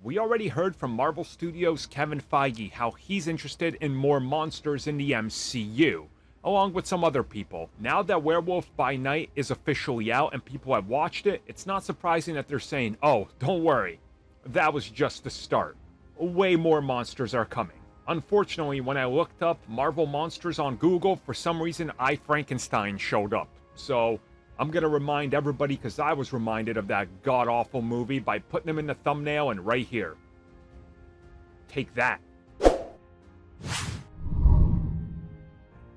we already heard from Marvel Studios' Kevin Feige how he's interested in more monsters in the MCU, along with some other people. Now that Werewolf by Night is officially out and people have watched it, it's not surprising that they're saying, oh, don't worry, that was just the start. Way more monsters are coming. Unfortunately, when I looked up Marvel Monsters on Google, for some reason, I, Frankenstein showed up. So, I'm gonna remind everybody, because I was reminded of that god-awful movie by putting them in the thumbnail and right here. Take that.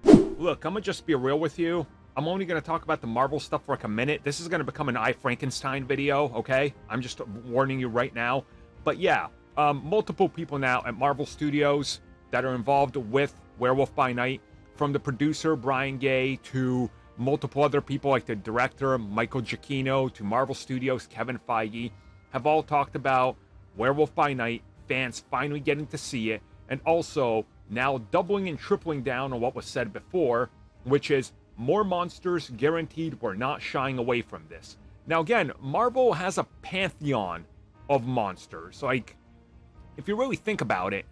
Look, I'm gonna just be real with you. I'm only gonna talk about the Marvel stuff for like a minute. This is gonna become an I, Frankenstein video, okay? I'm just warning you right now. But yeah, multiple people now at Marvel Studios that are involved with Werewolf by Night, from the producer, Brian Gay, to multiple other people like the director, Michael Giacchino, to Marvel Studios, Kevin Feige, have all talked about Werewolf by Night, fans finally getting to see it, and also now doubling and tripling down on what was said before, which is more monsters guaranteed. We're not shying away from this. Now again, Marvel has a pantheon of monsters. Like, if you really think about it,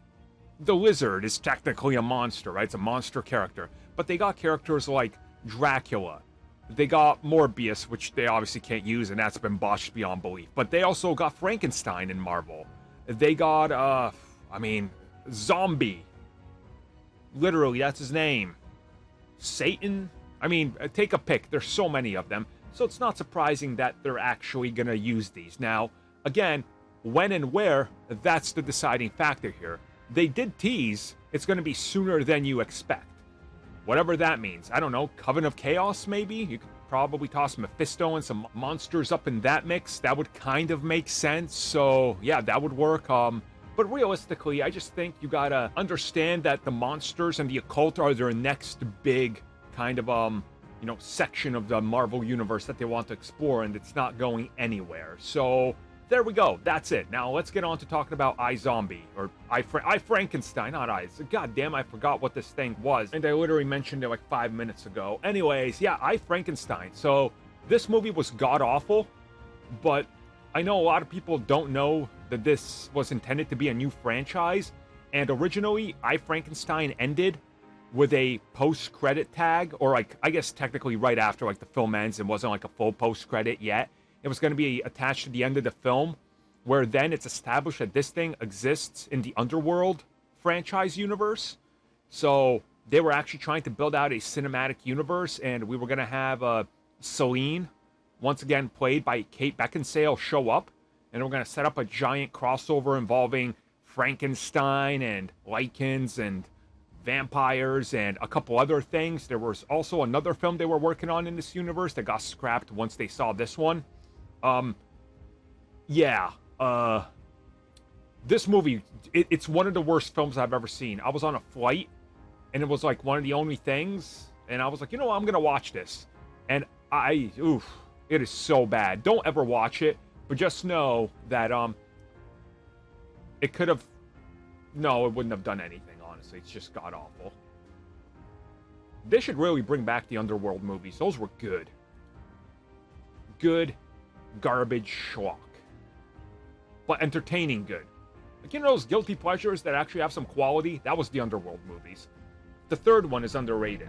the Lizard is technically a monster, right? It's a monster character. But they got characters like Dracula. They got Morbius, which they obviously can't use, and that's been botched beyond belief. But they also got Frankenstein in Marvel. They got, Zombie. Literally, that's his name. Satan? I mean, take a pick. There's so many of them. So it's not surprising that they're actually going to use these. Now, again, when and where, that's the deciding factor here. They did tease it's going to be sooner than you expect. Whatever that means. I don't know, Coven of Chaos, maybe? You could probably toss Mephisto and some monsters up in that mix. That would kind of make sense. So, yeah, that would work. But realistically, I just think you gotta understand that the monsters and the occult are their next big kind of, section of the Marvel universe that they want to explore, and it's not going anywhere. So, there we go. That's it. Now, let's get on to talking about iZombie, or I Frankenstein, not I. God damn, I forgot what this thing was, and I literally mentioned it like 5 minutes ago. Anyways, yeah, I Frankenstein. So, this movie was god-awful, but I know a lot of people don't know that this was intended to be a new franchise, and originally, I Frankenstein ended with a post-credit tag, or like, I guess technically right after like the film ends, it wasn't like a full post-credit yet. It was going to be attached to the end of the film, where then it's established that this thing exists in the Underworld franchise universe. So they were actually trying to build out a cinematic universe, and we were going to have Selene, once again played by Kate Beckinsale, show up, and we're going to set up a giant crossover involving Frankenstein and lichens and vampires and a couple other things. There was also another film they were working on in this universe that got scrapped once they saw this one. This movie, it's one of the worst films I've ever seen. I was on a flight, and it was like one of the only things, and I was like, you know what, I'm gonna watch this. And it is so bad. Don't ever watch it, but just know that, it could have, no, it wouldn't have done anything, honestly. It's just god-awful. They should really bring back the Underworld movies. Those were good. Good garbage schlock, but entertaining good. Like, you know, those guilty pleasures that actually have some quality? That was the Underworld movies. The third one is underrated.